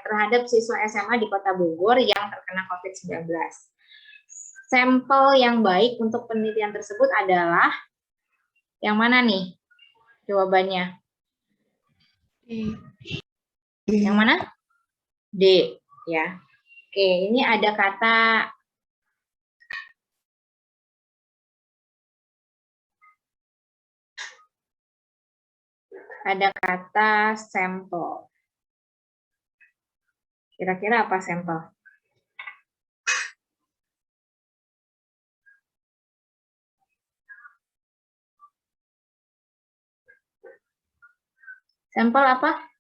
terhadap siswa SMA di Kota Bogor yang terkena COVID-19. Sampel yang baik untuk penelitian tersebut adalah yang mana nih jawabannya? Yang mana? D, ya. Oke, ini ada kata sampel. Kira-kira apa sampel? Sampel apa?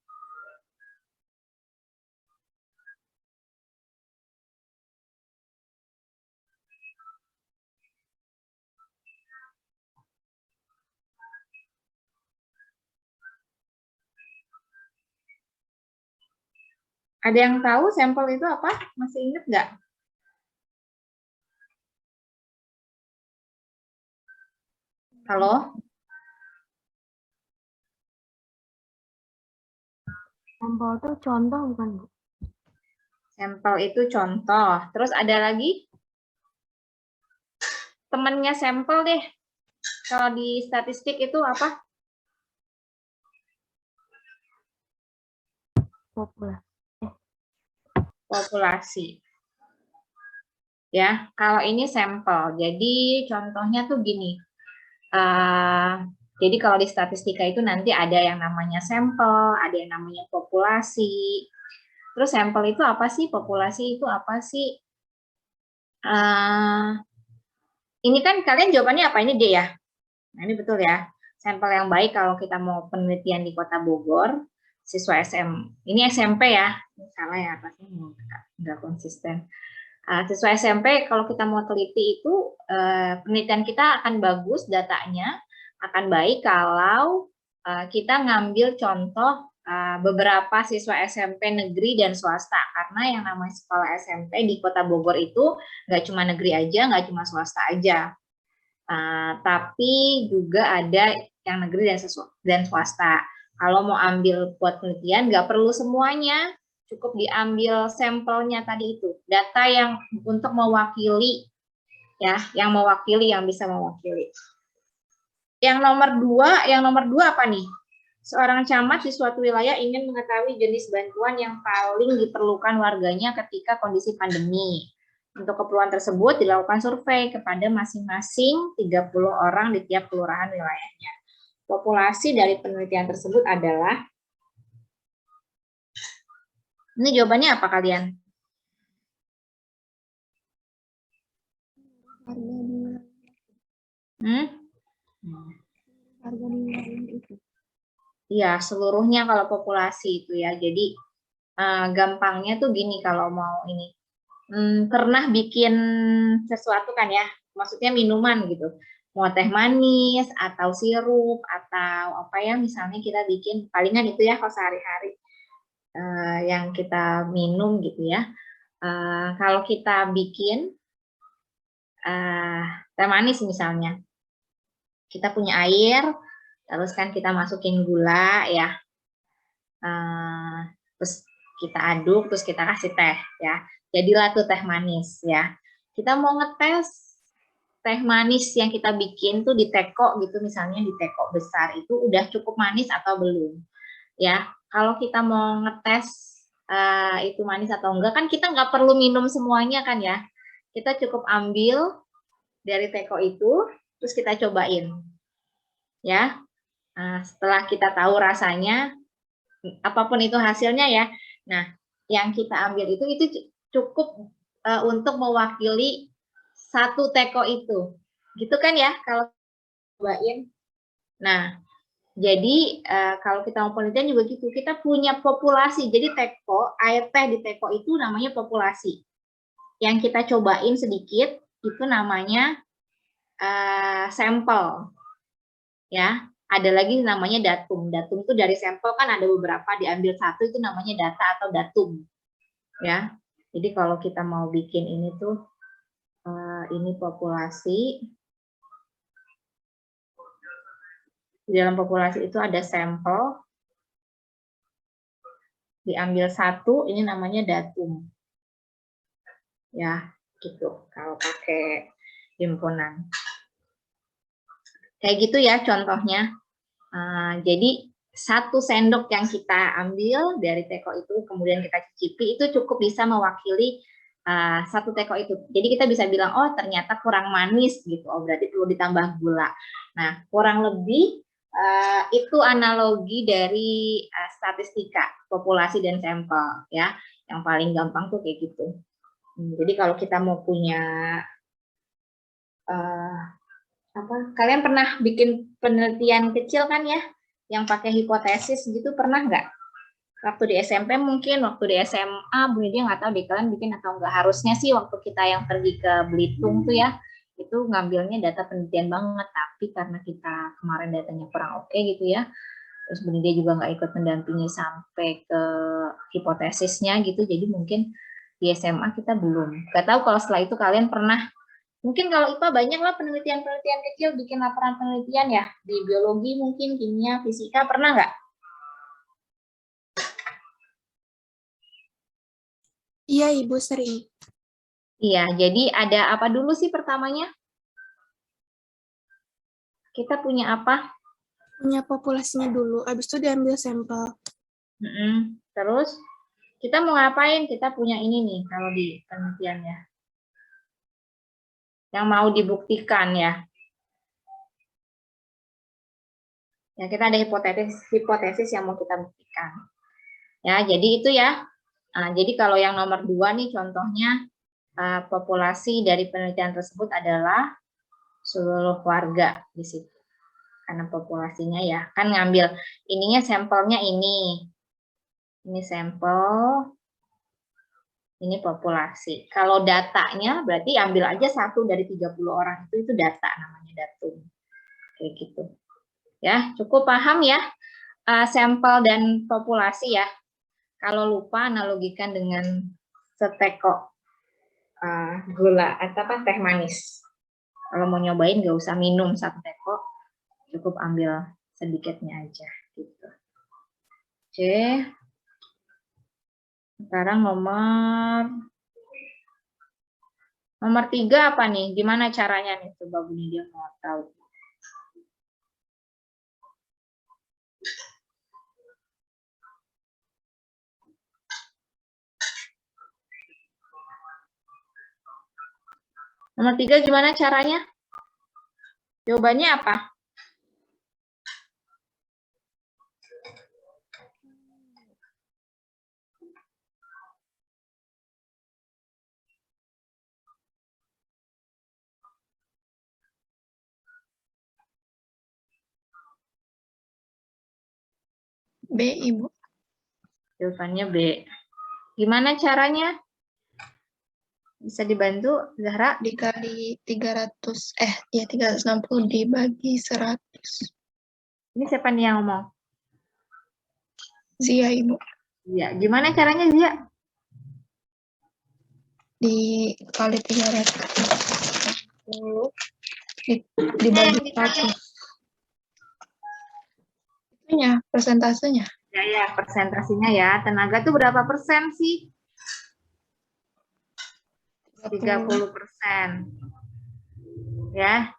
Ada yang tahu sampel itu apa? Masih ingat nggak? Halo? Sampel itu contoh bukan, Bu? Sampel itu contoh. Terus ada lagi? Temennya sampel deh. Kalau di statistik itu apa? Populasi. Ya, kalau ini sampel. Jadi contohnya tuh gini. Jadi kalau di statistika itu nanti ada yang namanya sampel, ada yang namanya populasi. Terus sampel itu apa sih? Populasi itu apa sih? Ini kan kalian jawabannya apa? Ini D ya? Nah, ini betul ya. Sampel yang baik kalau kita mau penelitian di Kota Bogor, siswa ini SMP ya. Salah ya, pasti nggak konsisten. Siswa SMP kalau kita mau teliti itu penelitian kita akan bagus, datanya akan baik kalau kita ngambil contoh beberapa siswa SMP negeri dan swasta, karena yang namanya sekolah SMP di Kota Bogor itu nggak cuma negeri aja, nggak cuma swasta aja, tapi juga ada yang negeri dan swasta. Kalau mau ambil buat penelitian nggak perlu semuanya, cukup diambil sampelnya tadi itu, data yang untuk mewakili, ya, yang bisa mewakili. Yang nomor dua apa nih? Seorang camat di suatu wilayah ingin mengetahui jenis bantuan yang paling diperlukan warganya ketika kondisi pandemi. Untuk keperluan tersebut dilakukan survei kepada masing-masing 30 orang di tiap kelurahan wilayahnya. Populasi dari penelitian tersebut adalah, ini jawabannya apa kalian? Iya, seluruhnya kalau populasi itu ya. Jadi gampangnya tuh gini kalau mau ini. Pernah bikin sesuatu kan ya, maksudnya minuman gitu, mau teh manis atau sirup atau apa ya, misalnya kita bikin palingan itu ya kalau sehari-hari yang kita minum gitu ya. Kalau kita bikin teh manis misalnya, kita punya air, terus kan kita masukin gula ya, terus kita aduk, terus kita kasih teh ya. Jadilah tuh teh manis ya. Kita mau ngetes teh manis yang kita bikin tuh di teko gitu, misalnya di teko besar itu udah cukup manis atau belum ya. Kalau kita mau ngetes itu manis atau enggak, kan kita nggak perlu minum semuanya kan ya. Kita cukup ambil dari teko itu, terus kita cobain ya. Setelah kita tahu rasanya, apapun itu hasilnya ya. Nah, yang kita ambil itu cukup untuk mewakili satu teko itu. Gitu kan ya kalau cobain. Nah, jadi kalau kita mau penelitian juga gitu, kita punya populasi. Jadi teko, air teh di teko itu namanya populasi. Yang kita cobain sedikit itu namanya sampel. Ya, ada lagi namanya datum. Datum itu dari sampel kan ada beberapa, diambil satu itu namanya data atau datum. Ya, jadi kalau kita mau bikin ini tuh, ini populasi. Di dalam populasi itu ada sampel. diambil satu, ini namanya datum. Ya, gitu. Kalau pakai himpunan. Kayak gitu ya contohnya. Jadi 1 sendok yang kita ambil dari teko itu, kemudian kita cicipi, itu cukup bisa mewakili 1 teko itu. Jadi kita bisa bilang, oh ternyata kurang manis gitu, oh berarti perlu ditambah gula. Nah, kurang lebih itu analogi dari statistika populasi dan sampel ya. Yang paling gampang tuh kayak gitu. Jadi kalau kita mau punya kalian pernah bikin penelitian kecil kan ya, yang pakai hipotesis gitu, pernah nggak? Waktu di SMP mungkin, waktu di SMA, Bu Nidia nggak tahu deh kalian bikin atau nggak. Harusnya sih waktu kita yang pergi ke Belitung tuh ya, itu ngambilnya data penelitian banget, tapi karena kita kemarin datanya kurang oke gitu ya, terus Bu Nidia juga nggak ikut mendampingi sampai ke hipotesisnya gitu, jadi mungkin di SMA kita belum. Nggak tahu kalau setelah itu kalian pernah. Mungkin kalau IPA banyak lah penelitian-penelitian kecil, bikin laporan penelitian ya, di biologi mungkin, kimia, fisika, pernah nggak? Iya, Ibu sering. Iya, jadi ada apa dulu sih pertamanya? Kita punya apa? Punya populasinya dulu, habis itu diambil sampel. Terus, kita mau ngapain? Kita punya ini nih, kalau di penelitian ya. Yang mau dibuktikan ya. Ya, kita ada hipotesis yang mau kita buktikan. Ya, jadi itu ya. Jadi kalau yang nomor 2 nih contohnya, populasi dari penelitian tersebut adalah seluruh warga di situ. Karena populasinya ya, kan ngambil ininya sampelnya ini. Ini sampel, ini populasi. Kalau datanya berarti ambil aja 1 dari 30 orang itu data, namanya datum. Kayak gitu. Ya, cukup paham ya sampel dan populasi ya. Kalau lupa analogikan dengan seteko gula atau teh manis. Kalau mau nyobain nggak usah minum 1 teko, cukup ambil sedikitnya aja gitu. Oke. Sekarang nomor 3 apa nih? Gimana caranya nih? Coba Bu Nidia mau tahu. Nomor 3 gimana caranya? Jawabannya apa? B, Ibu. Jawabannya B. Gimana caranya? Bisa dibantu, Zahra? Dikali 300, 360 dibagi 100. Ini siapa nih yang ngomong? Zia, Ibu. Iya, gimana caranya, Zia? Dikali 360 dibagi 100. Itunya, persentasenya. Ya, persentasinya ya. Tenaga tuh berapa persen sih? 30%. Ya.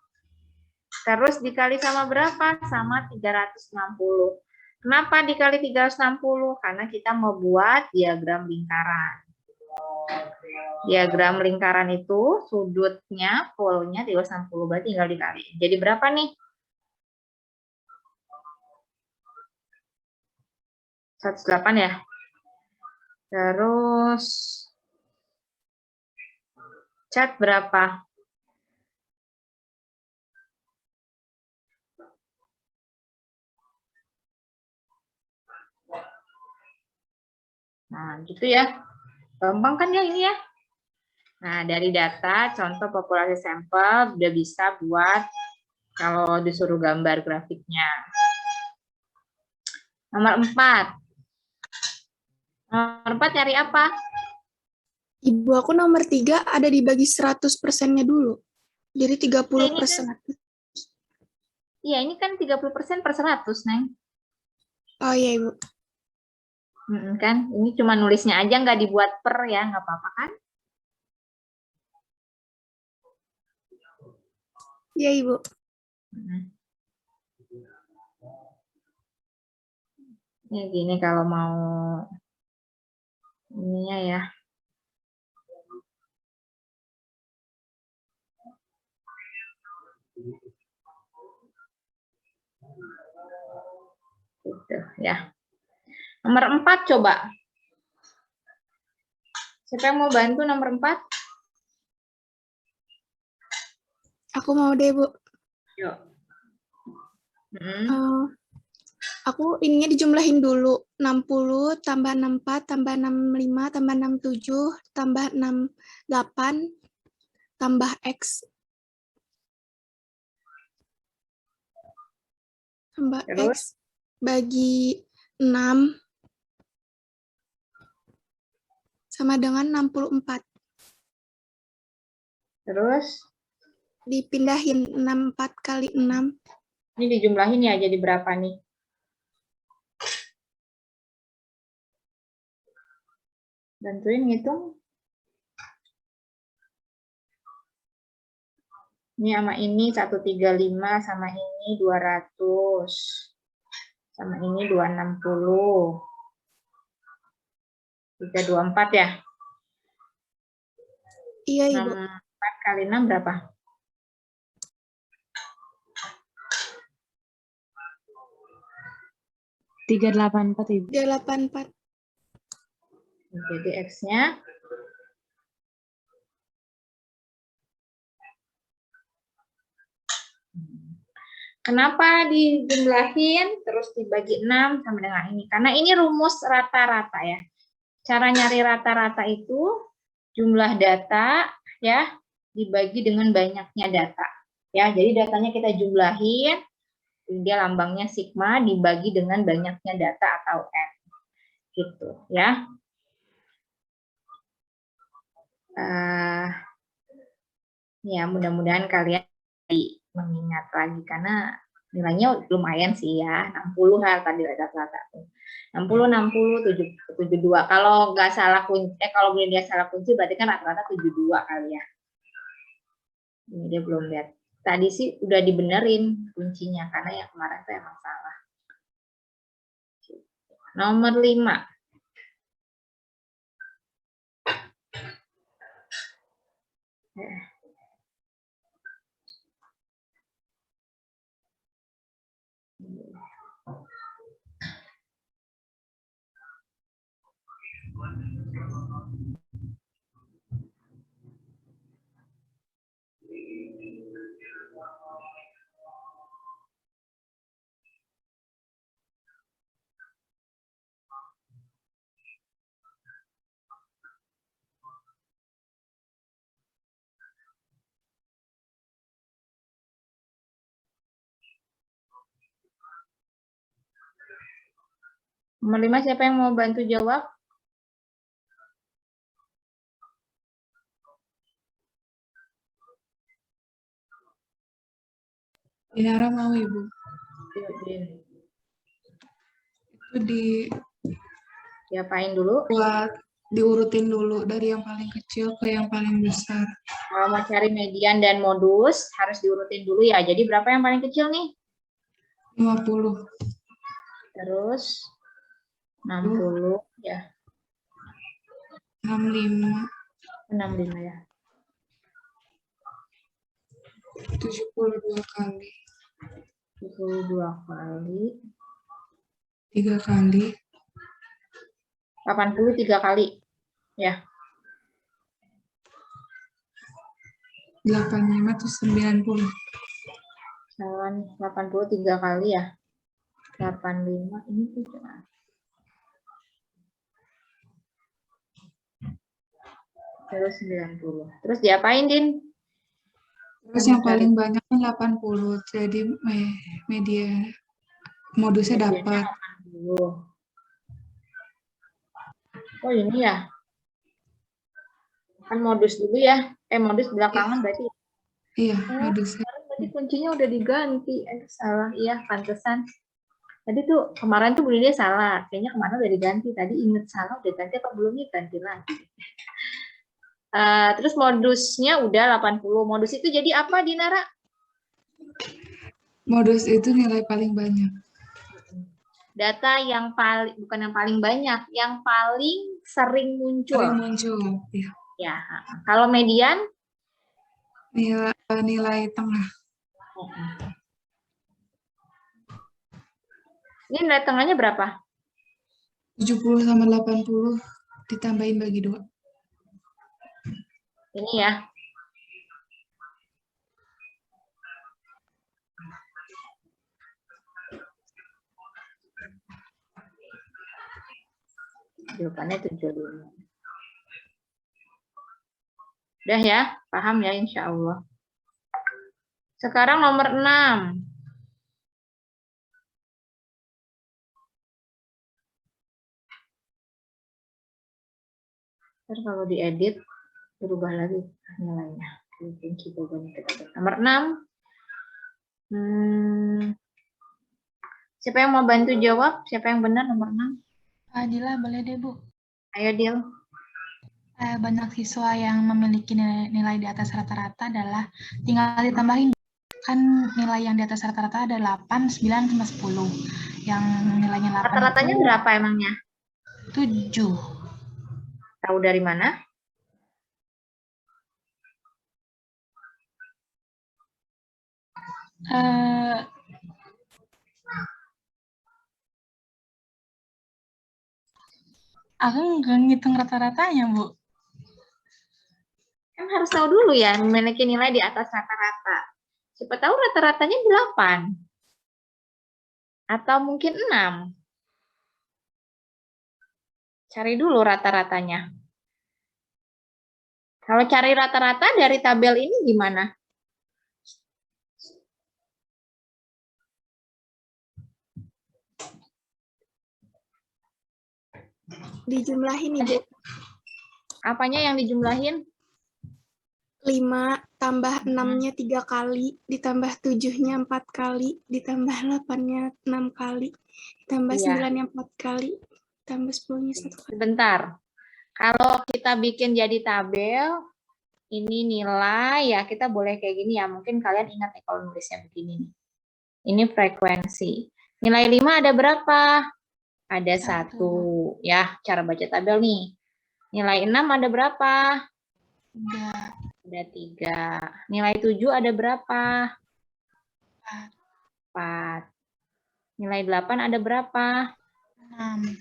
Terus dikali sama berapa? Sama 360. Kenapa dikali 360? Karena kita mau buat diagram lingkaran. Diagram lingkaran itu sudutnya, polnya 360, berarti tinggal dikali. Jadi berapa nih? 108 ya. Terus cat berapa? Nah, gitu ya. Gampang kan ya ini ya? Nah, dari data contoh populasi sampel udah bisa buat kalau disuruh gambar grafiknya. Nomor 4. Nomor 4 cari apa? Ibu, aku nomor 3 ada dibagi 100%-nya dulu. Jadi 30%. Iya, ini kan 30% per 100, Neng. Oh iya, Ibu. Kan ini cuma nulisnya aja, nggak dibuat per ya, nggak apa-apa kan? Iya, Ibu. Ya gini kalau mau ininya ya. Gitu ya. Nomor 4 coba. Siapa yang mau bantu nomor 4? Aku mau deh, Bu. Yuk. Aku ininya dijumlahin dulu. 60 tambah 64 tambah 65 tambah 67 tambah 68 tambah X. Tambah Terus? X bagi 6 sama dengan 64. Terus? Dipindahin 64 kali 6. Ini dijumlahin ya, jadi berapa nih? Bantuin ngitung. Ini sama ini 135, sama ini 200. Sama ini 260. 324 ya? Iya, Ibu. 64 kali 6 berapa? 384, Ibu. 384. Jadi X-nya kenapa dijumlahin terus dibagi 6 sama dengan ini? Karena ini rumus rata-rata ya. Cara nyari rata-rata itu jumlah data ya dibagi dengan banyaknya data. Ya, jadi datanya kita jumlahin, dia lambangnya sigma dibagi dengan banyaknya data atau N. Gitu ya. Ya, mudah-mudahan kalian mengingat lagi karena nilainya lumayan sih ya, 60 hal tadi rata-rata. 60, 60, 72. Kalau nggak salah kunci, kalau dia salah kunci berarti kan rata-rata 72 kali ya. Ini dia belum lihat. Tadi sih udah dibenerin kuncinya karena yang kemarin tuh emang salah. Nomor 5. Nomor 5 siapa yang mau bantu jawab? Dinara mau, Ibu. Itu Diapain dulu? buat diurutin dulu dari yang paling kecil ke yang paling besar. Kalau mau cari median dan modus harus diurutin dulu ya. Jadi berapa yang paling kecil nih? 50. Terus 60 ya. 65. 65 ya. 72 kali. 72 kali. 3 kali. 83 kali. Ya. 85 terus 90. 83 kali ya. 85 ini tuh cuma. Terus 90. Terus diapain, Din? Terus yang paling banyak kan 80. Jadi media modusnya dapat. 80. Oh ini ya. Kan modus dulu ya. Modus belakangan berarti. Iya, modusnya. Berarti kuncinya udah diganti. Salah, iya, pantesan. Tadi tuh kemarin tuh Bu Lydia salah. Kayaknya kemarin udah diganti. Tadi inget salah udah ganti apa belum nih? Ganti lagi. Terus modusnya udah 80. Modus itu jadi apa, Dinara? Modus itu nilai paling banyak. Data yang paling, bukan yang paling banyak, yang paling sering muncul. Sering muncul. Ya. Ya, kalau median? Nilai tengah. Ini nilai tengahnya berapa? 70 sama 80 ditambahin bagi 2. Ini ya. Jawabannya 75. Udah ya, paham ya insya Allah. Sekarang nomor 6. Ntar kalau diedit, berubah lagi nilainya. Nomor 6. Siapa yang mau bantu jawab? Siapa yang benar nomor 6? Adila, boleh deh, Bu. Ayo, Dil. Banyak siswa yang memiliki nilai di atas rata-rata adalah tinggal ditambahin. Kan nilai yang di atas rata-rata ada 8, 9, sama 10. Yang nilainya 8 Rata-ratanya berapa emangnya? 7. Tahu dari mana? Aku nggak ngitung rata-ratanya, Bu. Kan harus tahu dulu ya, memiliki nilai di atas rata-rata. Siapa tahu rata-ratanya 8. Atau mungkin 6. Cari dulu rata-ratanya. Kalau cari rata-rata dari tabel ini gimana? Dijumlahin, Ibu. Apanya yang dijumlahin? 5 tambah 6-nya 3 kali, ditambah 7-nya 4 kali, ditambah 8-nya 6 kali, ditambah 9-nya 4 kali, ditambah 10-nya 1 kali. Sebentar. Kalau kita bikin jadi tabel, ini nilai ya, kita boleh kayak gini ya. Mungkin kalian ingat nih kalau nulisnya begini. Ini frekuensi. Nilai 5 ada berapa? Ada 1. Ya, cara baca tabel nih. Nilai 6 ada berapa? Ada 3. Nilai 7 ada berapa? 4. Nilai 8 ada berapa? 6.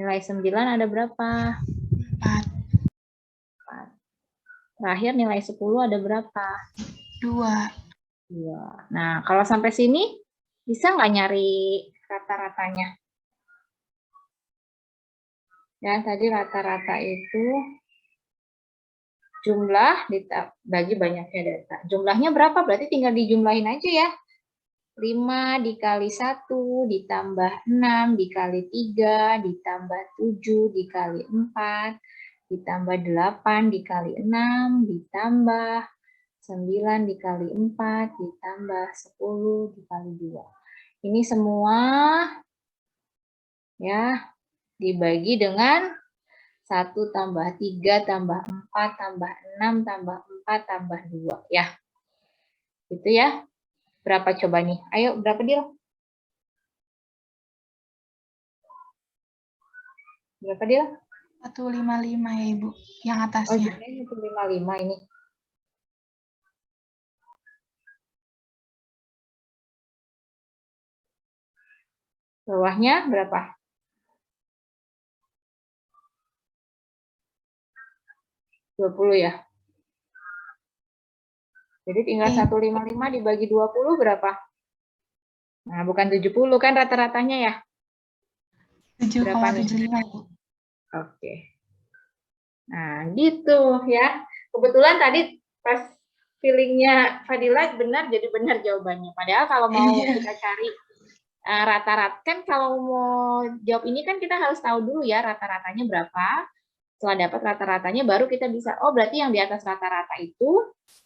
Nilai 9 ada berapa? 4. Terakhir nilai 10 ada berapa? 2. 2. Nah, kalau sampai sini bisa nggak nyari rata-ratanya? Ya, tadi rata-rata itu jumlah bagi banyaknya data. Jumlahnya berapa? Berarti tinggal dijumlahin aja ya. 5 dikali 1 ditambah 6 dikali 3 ditambah 7 dikali 4 ditambah 8 dikali 6 ditambah 9 dikali 4 ditambah 10 dikali 2. Ini semua ya dibagi dengan 1 tambah 3 tambah 4 tambah 6 tambah 4 tambah 2 ya. Gitu ya. Berapa coba nih? Ayo, berapa Dil? Berapa Dil? 155 ya, Ibu. Yang Oh, atasnya. jadi 155 ini. Bawahnya berapa? 20 ya. Jadi tinggal 155 dibagi 20 berapa? Nah, bukan 70 kan rata-ratanya ya? 7,75, Ibu. Oke. Nah, gitu ya. Kebetulan tadi pas feelingnya Fadila benar, jadi benar jawabannya. Padahal kalau mau kita cari rata-rata, kan kalau mau jawab ini kan kita harus tahu dulu ya rata-ratanya berapa. Setelah dapat rata-ratanya baru kita bisa, oh berarti yang di atas rata-rata itu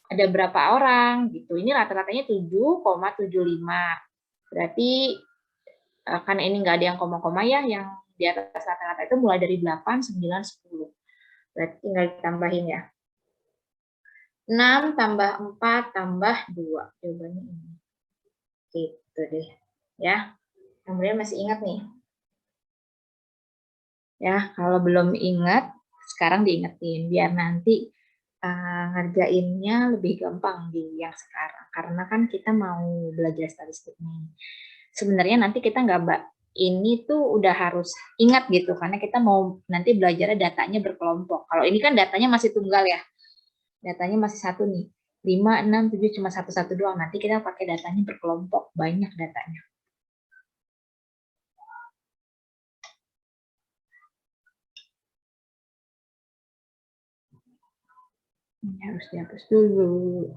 ada berapa orang gitu. Ini rata-ratanya 7,75. Berarti karena ini nggak ada yang koma-koma ya, yang di atas rata-rata itu mulai dari 8, 9, 10. Berarti tinggal ditambahin ya. 6 tambah 4 tambah 2. Jawabannya ini. Gitu deh. Ya. Kemudian masih ingat nih. Ya, kalau belum ingat, sekarang diingetin. Biar nanti ngerjainnya lebih gampang di yang sekarang. Karena kan kita mau belajar statistik nih. Sebenarnya nanti kita ini tuh udah harus ingat gitu. Karena kita mau nanti belajarnya datanya berkelompok. Kalau ini kan datanya masih tunggal ya. Datanya masih satu nih. 5, 6, 7 cuma satu-satu doang. Nanti kita pakai datanya berkelompok. Banyak datanya. Ini harus dihapus dulu.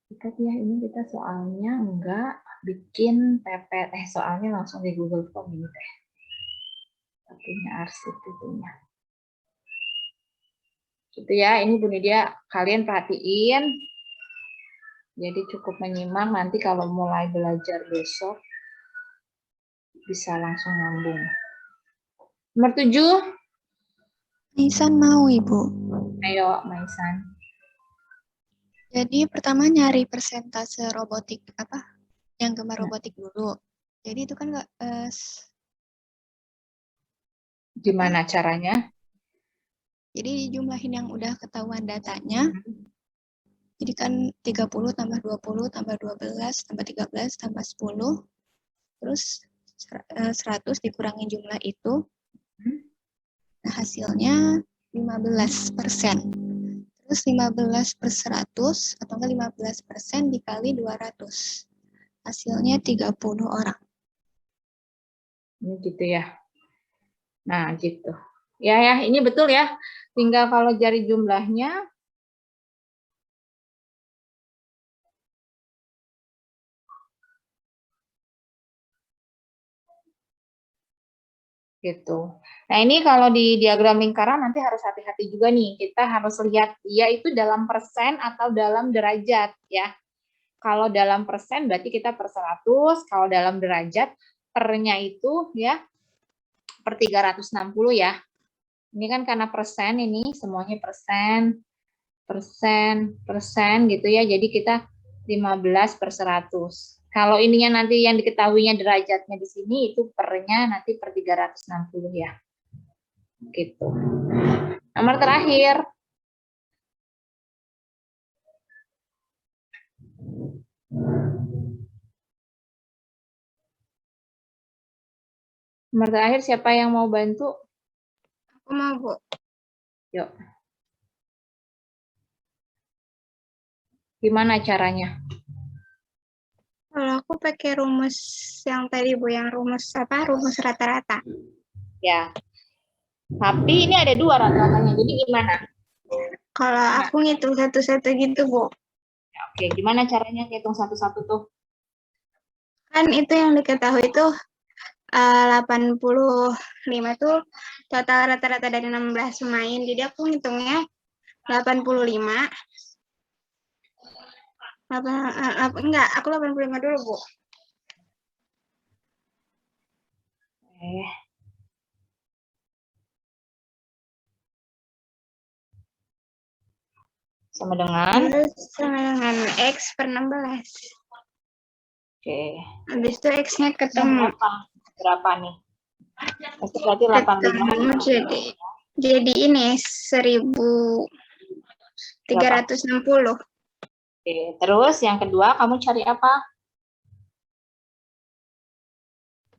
Ikat ya, ini kita soalnya enggak bikin PPT, soalnya langsung di Google Form ini teh. Satunya arsip itunya. Gitu ya, ini Bu Nidia, kalian perhatiin. Jadi cukup menyimak, nanti kalau mulai belajar besok bisa langsung nyambung. Nomor 7. Maisan mau, Ibu. Ayo, Maisan. Jadi pertama nyari persentase robotik apa? Yang gemar robotik dulu. Jadi itu kan Gimana caranya? jadi jumlahin yang udah ketahuan datanya. Jadi kan 30 tambah 20 tambah 12 tambah 13 tambah 10. Terus 100 dikurangin jumlah itu. Nah, hasilnya 15%. Terus 15 per 100 atau enggak 15% dikali 200. Hasilnya 30 orang. Ini gitu ya. Nah, gitu. Ya, ini betul ya. Tinggal kalau cari jumlahnya. Gitu. Nah, ini kalau di diagram lingkaran nanti harus hati-hati juga nih. Kita harus lihat dia itu dalam persen atau dalam derajat ya. Kalau dalam persen berarti kita per 100, kalau dalam derajat pernya itu ya per 360 ya. Ini kan karena persen ini semuanya persen gitu ya. Jadi kita 15 per 100. Kalau ininya nanti yang diketahuinya derajatnya di sini itu pernya nanti per 360 ya. Gitu. Nomor terakhir. Nomor terakhir siapa yang mau bantu? Aku mau, Bu. Yuk. Gimana caranya? Kalau aku pakai rumus yang tadi, Bu, yang rumus apa? Rumus rata-rata. Ya. Tapi ini ada 2 rata-ratanya. Jadi gimana? Kalau aku ngitung satu-satu gitu, Bu. Oke, gimana caranya ngitung satu-satu tuh? Kan itu yang diketahui itu 85 tuh total rata-rata dari 16 pemain. Jadi aku ngitungnya 85. Enggak, aku 85 dulu, Bu. Sama dengan? Sama dengan X per 16. Oke. Habis itu X-nya ketemu. Berapa nih? Itu berarti 85. Ketemu jadi ini 1360. Oke, terus yang kedua kamu cari apa?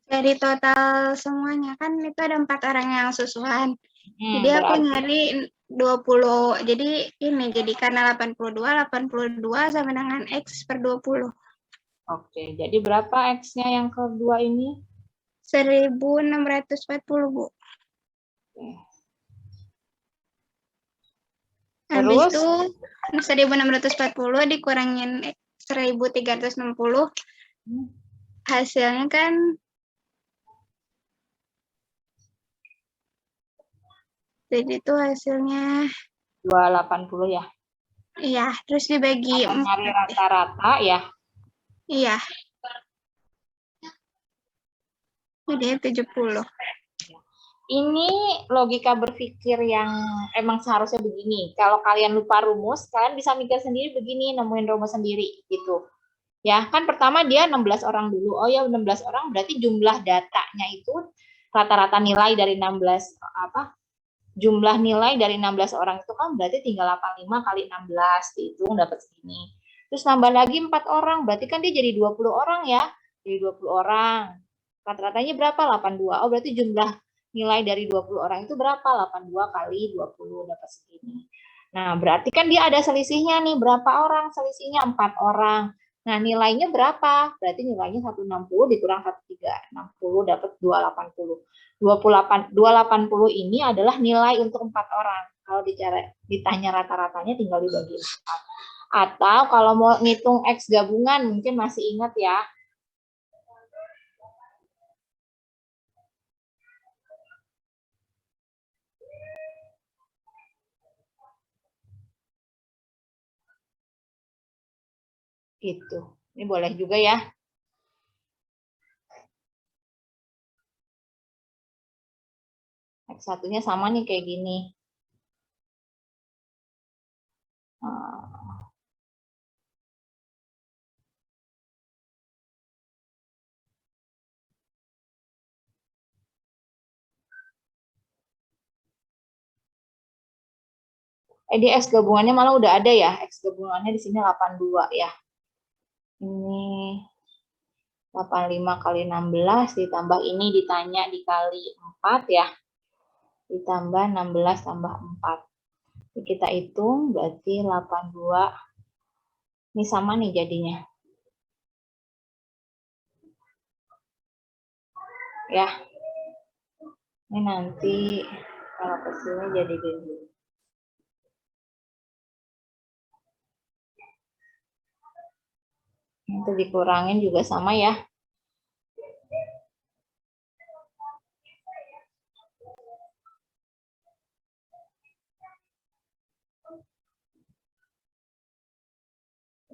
Dari total semuanya kan itu ada 4 orang yang susulan. Jadi aku Berarti nyari 20. Jadi ini jadi karena 82 sama dengan X per 20. Oke, jadi berapa X-nya yang kedua ini? 1640, Bu. Oke. Habis Terus? itu 1640 dikurangin 1360. Hasilnya kan Jadi itu hasilnya, 280 ya. iya, terus dibagi Atau 4. nyari rata-rata ya. Iya. Jadi 70. Ini logika berpikir yang emang seharusnya begini. Kalau kalian lupa rumus, kalian bisa mikir sendiri begini, nemuin rumus sendiri gitu. Ya, kan pertama dia 16 orang dulu. Oh ya, 16 orang berarti jumlah datanya itu rata-rata nilai dari 16 apa? Jumlah nilai dari 16 orang itu kan berarti tinggal 85 kali 16 dihitung dapat segini. Terus nambah lagi 4 orang, berarti kan dia jadi 20 orang ya. Jadi 20 orang. Rata-ratanya berapa? 82. Oh, berarti jumlah nilai dari 20 orang itu berapa? 82 kali 20 dapat segini. Nah, berarti kan dia ada selisihnya nih. Berapa orang selisihnya? 4 orang. Nah, nilainya berapa? Berarti nilainya 160 dikurang 1360 dapat 280. 280 ini adalah nilai untuk 4 orang. Kalau ditanya rata-ratanya tinggal dibagi 4. Atau kalau mau ngitung X gabungan, mungkin masih ingat ya. Gitu. Ini boleh juga ya. X1-nya sama nih kayak gini. Di X gabungannya malah udah ada ya. X gabungannya di sini 82 ya. Ini 85 kali 16 ditambah ini ditanya dikali 4 ya. Ditambah 16 tambah 4. Jadi kita hitung berarti 82. Ini sama nih jadinya. Ya. Ini nanti kalau kecilnya jadi gini. Itu dikurangin juga sama ya.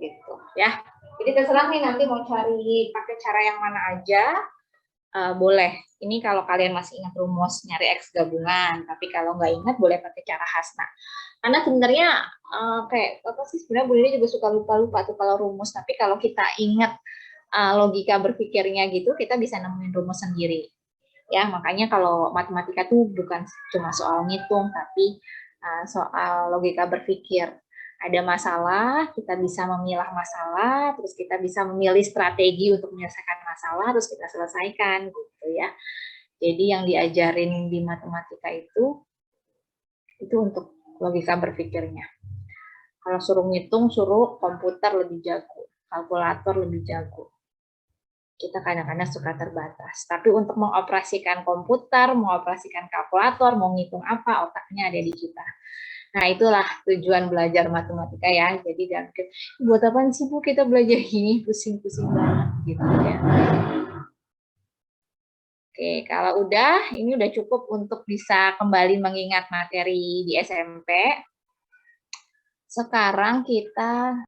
Gitu ya. Jadi terserah nih nanti mau cari pakai cara yang mana aja. Boleh. Ini kalau kalian masih ingat rumus nyari X gabungan, tapi kalau nggak ingat boleh pakai cara Hasna. Karena sebenarnya kayak apa sih sebenarnya Bu Lili juga suka lupa-lupa tuh kalau rumus, tapi kalau kita ingat logika berpikirnya gitu, kita bisa nemuin rumus sendiri. Ya, makanya kalau matematika tuh bukan cuma soal ngitung, tapi soal logika berpikir. Ada masalah, kita bisa memilah masalah, terus kita bisa memilih strategi untuk menyelesaikan masalah, terus kita selesaikan, gitu ya. Jadi yang diajarin di matematika itu untuk logika berpikirnya. Kalau suruh ngitung, suruh komputer lebih jago, kalkulator lebih jago. Kita kadang-kadang suka terbatas. Tapi untuk mengoperasikan komputer, mengoperasikan kalkulator, mau ngitung apa, otaknya ada di kita. Nah, itulah tujuan belajar matematika ya. Jadi jangan pikir, buat apa sih Bu kita belajar ini, pusing-pusing banget gitu ya. Oke, kalau udah, ini udah cukup untuk bisa kembali mengingat materi di SMP. Sekarang kita